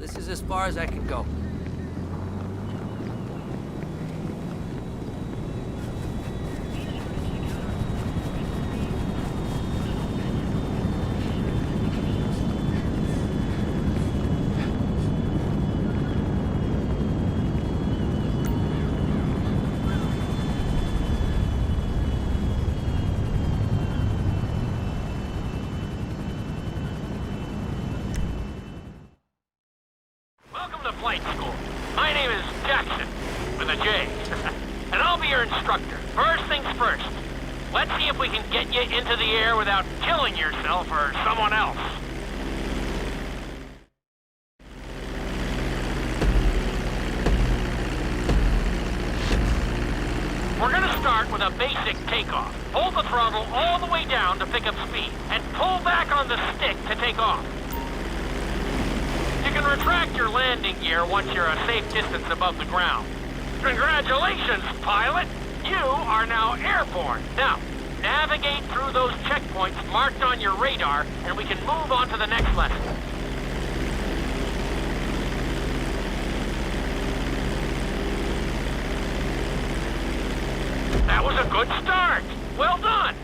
This is as far as I can go. Flight school. My name is Jackson, with a J. And I'll be your instructor. First things first. Let's see if we can get you into the air without killing yourself or someone else. We're gonna start with a basic takeoff. Hold the throttle all the way down to pick up speed, and pull back on the stick to take off. You can retract your landing gear once you're a safe distance above the ground. Congratulations, pilot! You are now airborne. Now, navigate through those checkpoints marked on your radar, and we can move on to the next lesson. That was a good start. Well done.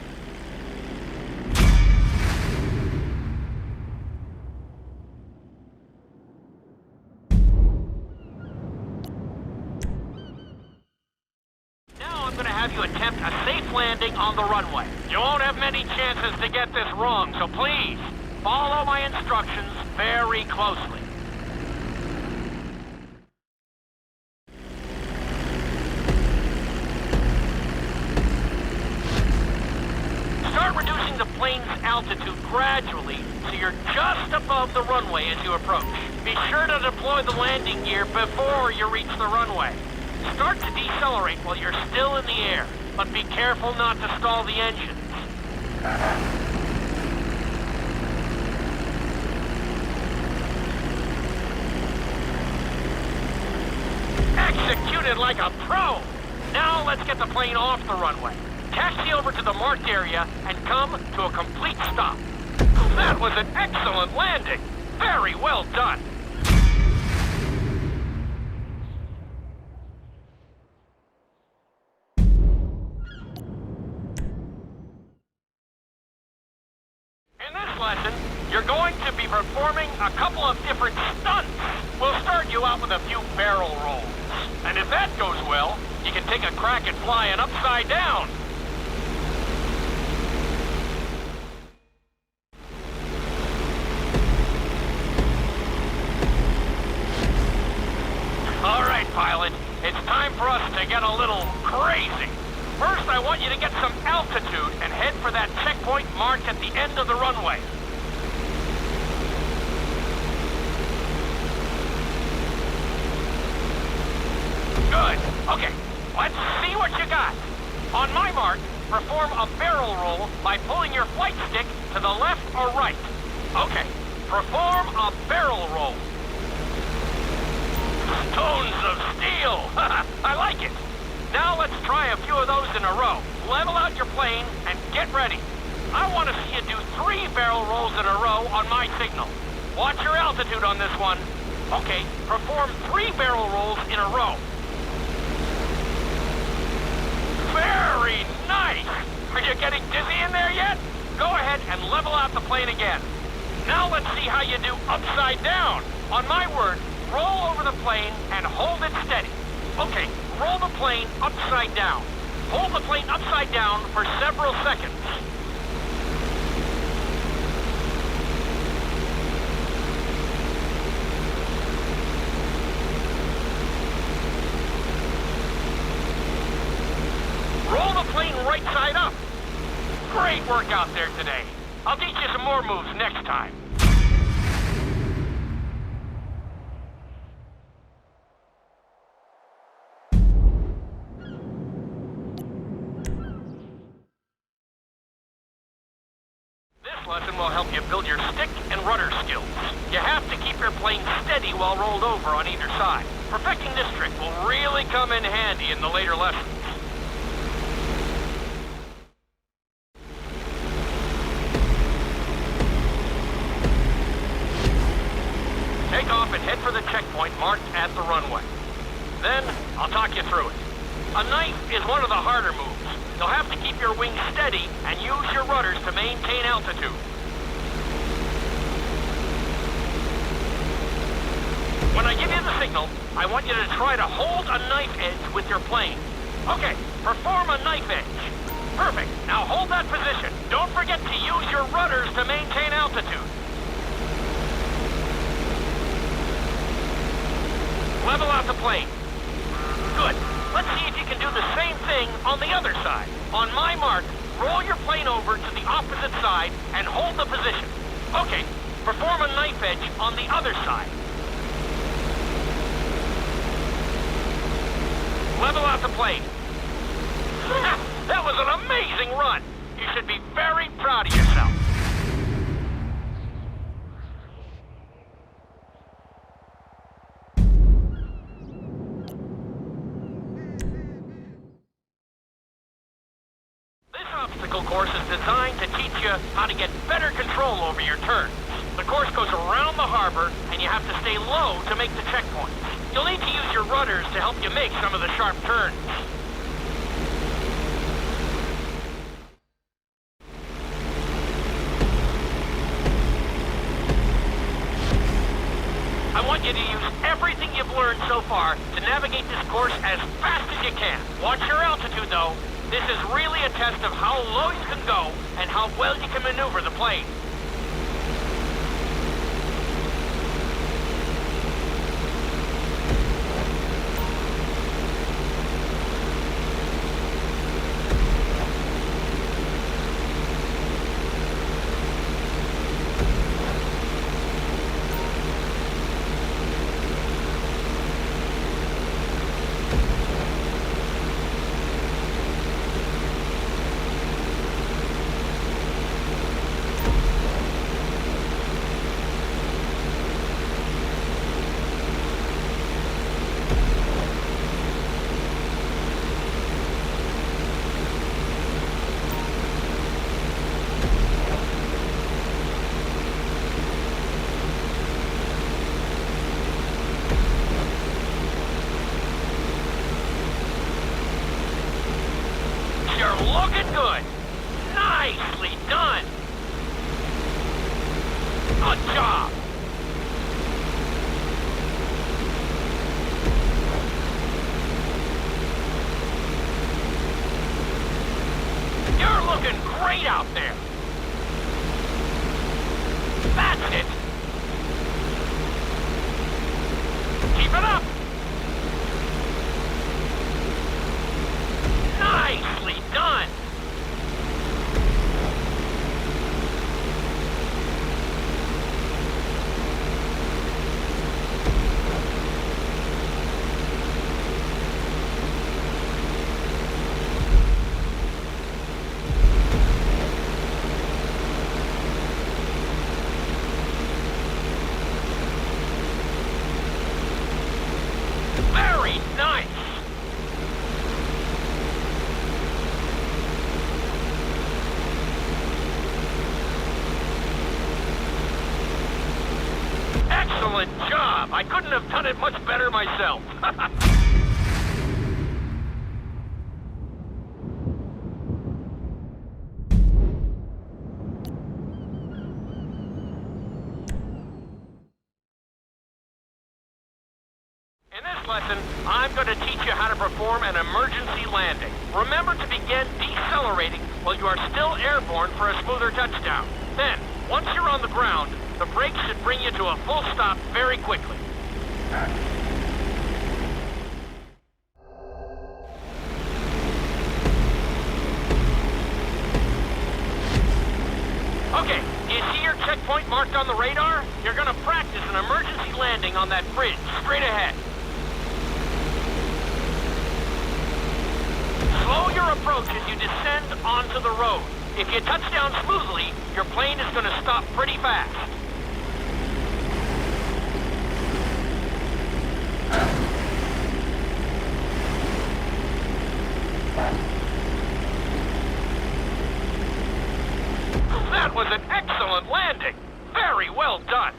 Have you attempt a safe landing on the runway. You won't have many chances to get this wrong, so please, follow my instructions very closely. Start reducing the plane's altitude gradually so you're just above the runway as you approach. Be sure to deploy the landing gear before you reach the runway. Start to decelerate while you're still in the air, but be careful not to stall the engines. Executed like a pro! Now let's get the plane off the runway. Taxi over to the marked area and come to a complete stop. That was an excellent landing! Very well done! Lesson, you're going to be performing a couple of different stunts. We'll start you out with a few barrel rolls. And if that goes well, you can take a crack at flying upside down. All right, pilot. It's time for us to get a little crazy. First, I want you to get some altitude and head for that checkpoint marked at the end of the runway. Good. Okay, let's see what you got. On my mark, perform a barrel roll by pulling your flight stick to the left or right. Okay, perform a barrel roll. Stones of steel! I like it. Now let's try a few of those in a row. Level out your plane and get ready. I want to see you do 3 barrel rolls in a row on my signal. Watch your altitude on this one. Okay, perform 3 barrel rolls in a row. Very nice! Are you getting dizzy in there yet? Go ahead and level out the plane again. Now let's see how you do upside down. On my word, roll over the plane and hold it steady. Okay, roll the plane upside down. Hold the plane upside down for several seconds. Roll the plane right side up. Great work out there today. I'll teach you some more moves next time. Lesson will help you build your stick and rudder skills. You have to keep your plane steady while rolled over on either side. Perfecting this trick will really come in handy in the later lessons. Take off and head for the checkpoint marked at the runway. Then, I'll talk you through it. A knife is one of the harder moves. You'll have to keep your wings steady and use your rudders to maintain altitude. When I give you the signal, I want you to try to hold a knife edge with your plane. Okay, perform a knife edge. Perfect. Now hold that position. Don't forget to use your rudders to maintain altitude. Level out the plane. Good. Let's see if you can do the same thing on the other side. On my mark, roll your plane over to the opposite side and hold the position. Okay, perform a knife edge on the other side. Level out the plane. That was an amazing run. You should be very proud of yourself. This obstacle course is designed to teach you how to get better control over your turns. The course goes around the harbor, and you have to stay low to make the checkpoints. You'll need to use your rudders to help you make some of the sharp turns. I want you to use everything you've learned so far to navigate this course as fast as you can. Watch your altitude, though. This is really a test of how low you can go and how well you can maneuver the plane. Looking good. Nicely done. Good job. You're looking great out there. That's it. Keep it up. Nicely done. Very nice. Excellent job. I couldn't have done it much better myself. In this lesson, I'm going to teach you how to perform an emergency landing. Remember to begin decelerating while you are still airborne for a smoother touchdown. Then, once you're on the ground, the brakes should bring you to a full stop very quickly. Okay, do you see your checkpoint marked on the radar? You're going to practice an emergency landing on that bridge, straight ahead. Slow your approach as you descend onto the road. If you touch down smoothly, your plane is going to stop pretty fast. That was an excellent landing. Very well done.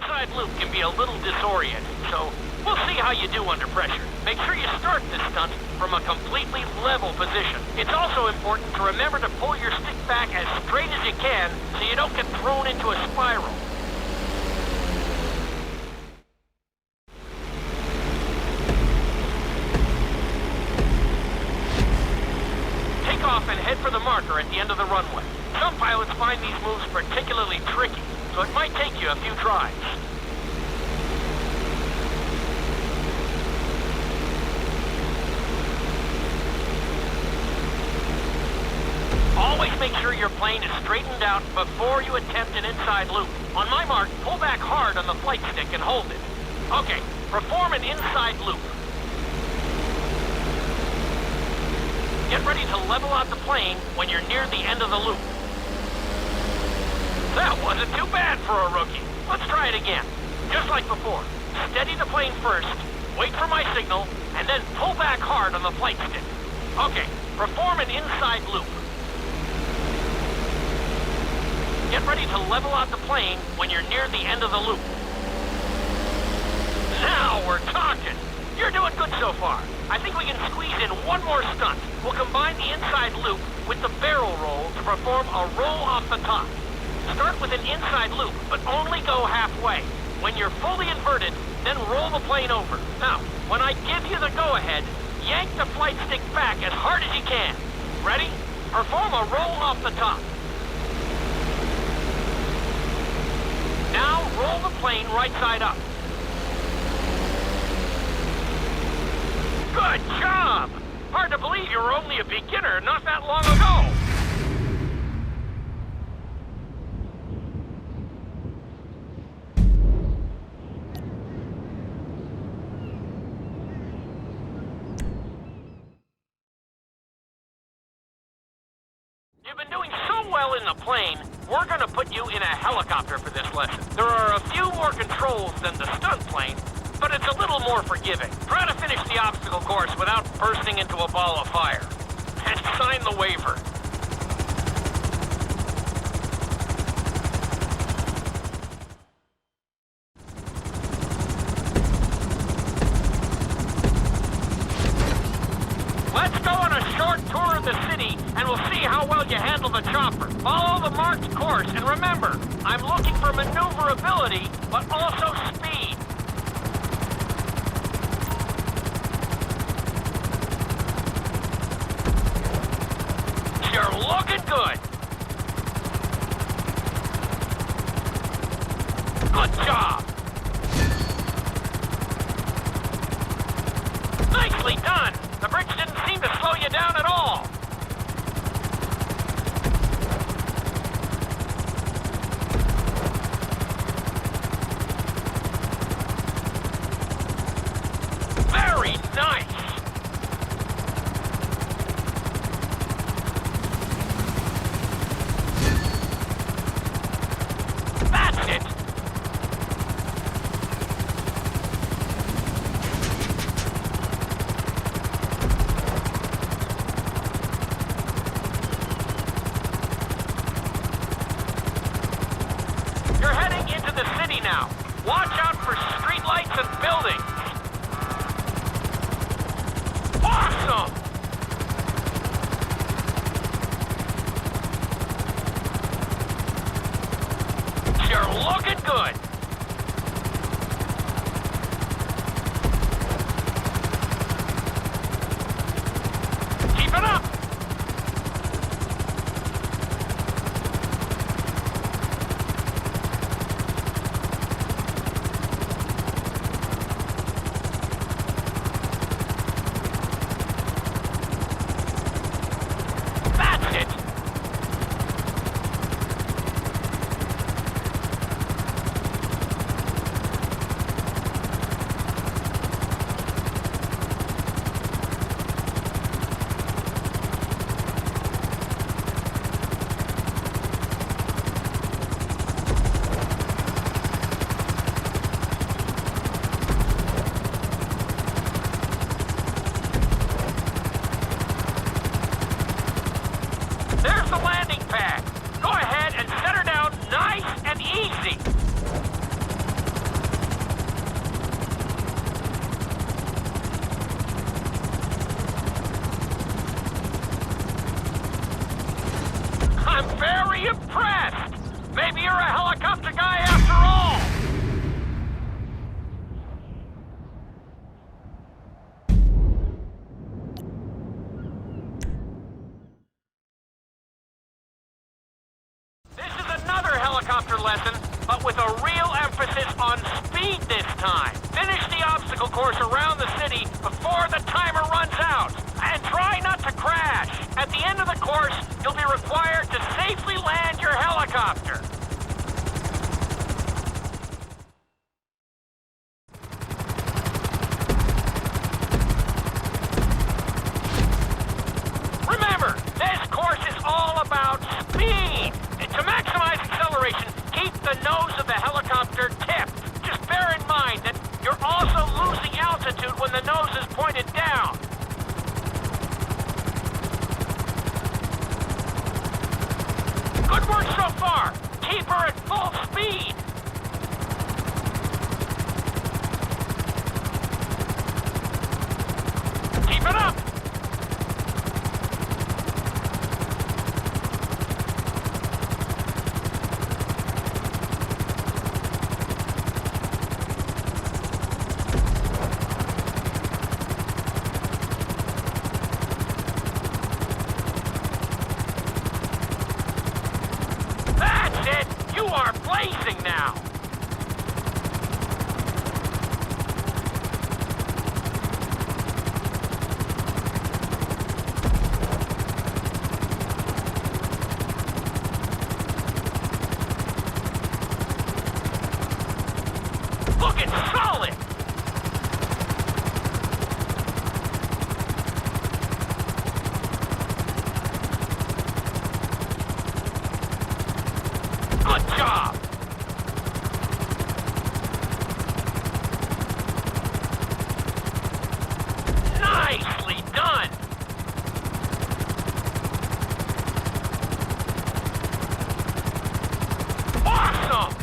inside loop can be a little disorienting, so we'll see how you do under pressure. Make sure you start this stunt from a completely level position. It's also important to remember to pull your stick back as straight as you can so you don't get thrown into a spiral. Take off and head for the marker at the end of the runway. Some pilots find these moves particularly tricky, so it might take you a few tries. Always make sure your plane is straightened out before you attempt an inside loop. On my mark, pull back hard on the flight stick and hold it. Okay, perform an inside loop. Get ready to level out the plane when you're near the end of the loop. That wasn't too bad for a rookie. Let's try it again. Just like before. Steady the plane first, wait for my signal, and then pull back hard on the flight stick. Okay, perform an inside loop. Get ready to level out the plane when you're near the end of the loop. Now we're talking. You're doing good so far. I think we can squeeze in one more stunt. We'll combine the inside loop with the barrel roll to perform a roll off the top. Start with an inside loop, but only go halfway. When you're fully inverted, then roll the plane over. Now, when I give you the go-ahead, yank the flight stick back as hard as you can. Ready? Perform a roll off the top. Now, roll the plane right side up. Good job! Hard to believe you were only a beginner not that long ago. You've been doing so well in the plane, we're gonna put you in a helicopter for this lesson. There are a few more controls than the stunt plane, but it's a little more forgiving. Try to finish the obstacle course without bursting into a ball of fire. And sign the waiver. Let's go on a short tour of the city, and we'll see how well you handle the chopper. Follow the marked course, and remember, I'm looking for maneuverability, but also speed. You're looking good. Good job. Nicely done. The bridge didn't seem to slow you down at all. Very nice. That's it. speed this time. Finish the obstacle course around the city before the timer runs out. And try not to crash. At the end of the course, you'll be required to safely land your helicopter. Remember, this course is all about speed. To maximize acceleration, keep the nose of the helicopter tipped. Just bear in mind that you're also losing altitude when the nose is pointed down. Good work so far. Keep her at full speed. Keep it up. You are blazing now! Looking solid! Good job! Nicely done! Awesome!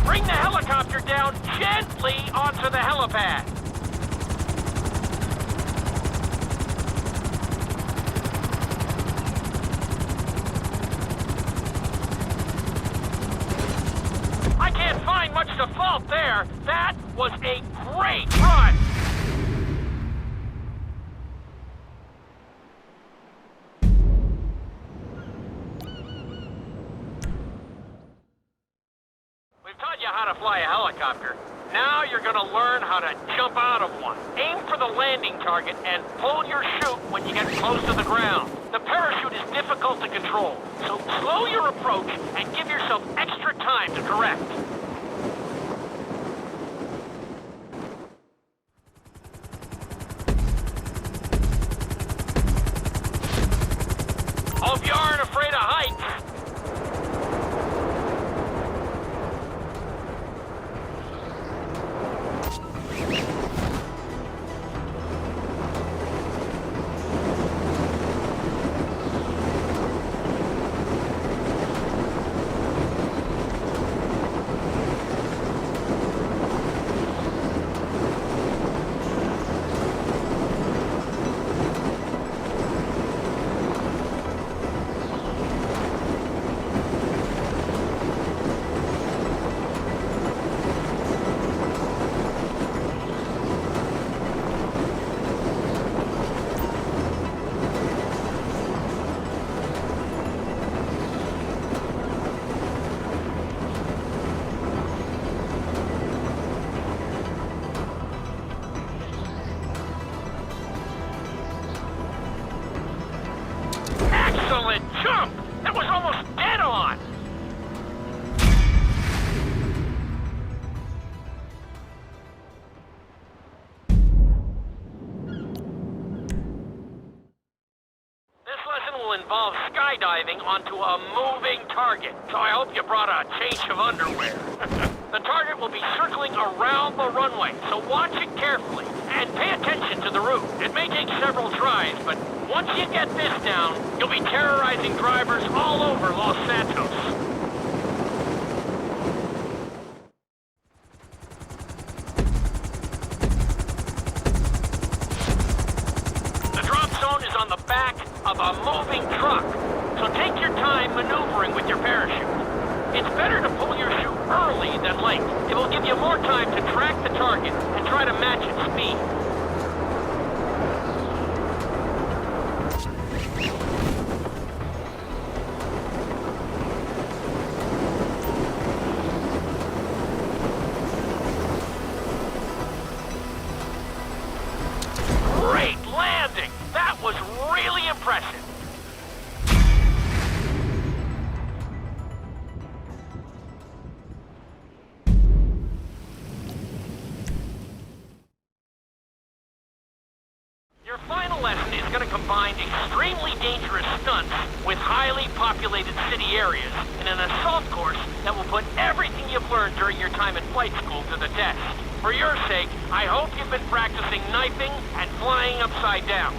Bring the helicopter down gently onto the helipad. I can't find much to fault there. That was a great run. We've taught you how to fly a helicopter. Now you're gonna learn how to jump out of one. Aim for the landing target and pull your chute when you get close to the ground. The parachute is difficult to control, so slow your approach and give yourself extra time to correct. Hope you aren't afraid of heights. Excellent jump! That was almost dead on! This lesson will involve skydiving onto a moving target, so I hope you brought a change of underwear. The target will be circling around the runway, so watch it carefully and pay attention to the route. It may take several tries, but once you get this down, you'll be terrorizing drivers all over Los Santos. The drop zone is on the back of a moving truck, so take your time maneuvering with your parachute. It's better to pull your chute early than late. It will give you more time to track the target and try to match its speed. Great landing! That was really impressive. Your final lesson is going to combine extremely dangerous stunts with highly populated city areas in an assault course that will put everything you've learned during your time at flight school to the test. For your sake, I hope you've been practicing knifing and flying upside down.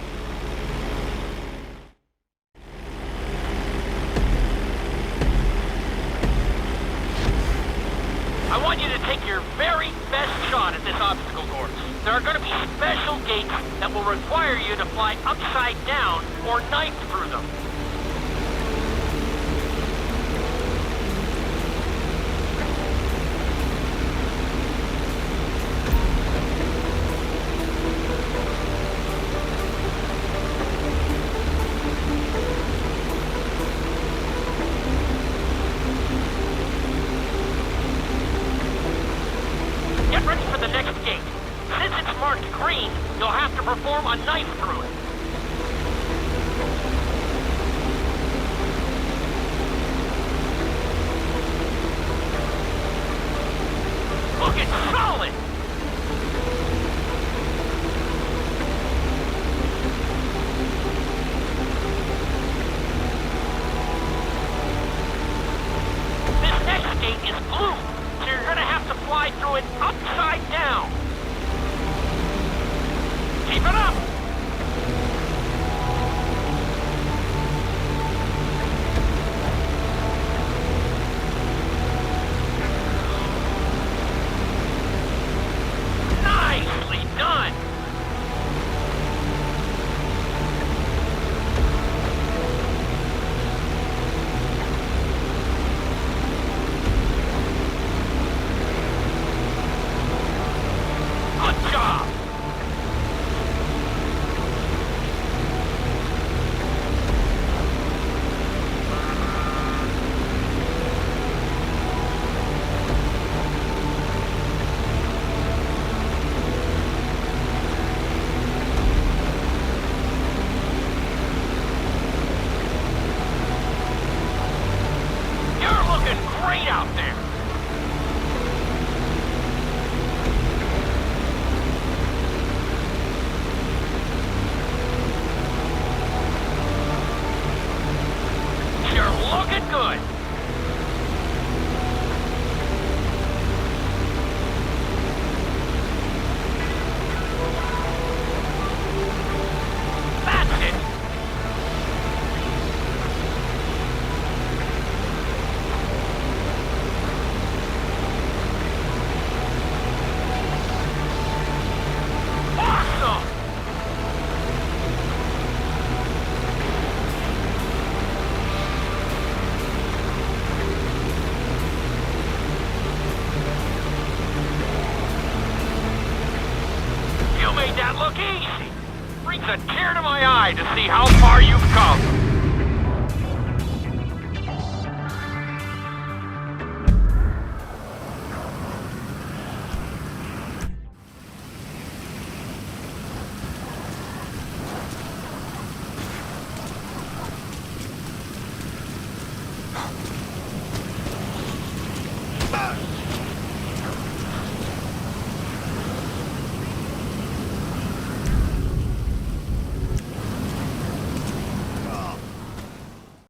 I want you to take your very best shot at this obstacle course. There are going to be special gates that will require you to fly upside down or knife through them. Get ready for the next gate. Since it's marked green, you'll have to perform a knife through it. Looking solid! This next gate is blue, so you're gonna have to fly through it upside down. Keep it up! Nicely done! Good job! You're looking great out there! You're looking good! That's it! Awesome! You made that look easy. Brings a tear to my eye to see how far you've come.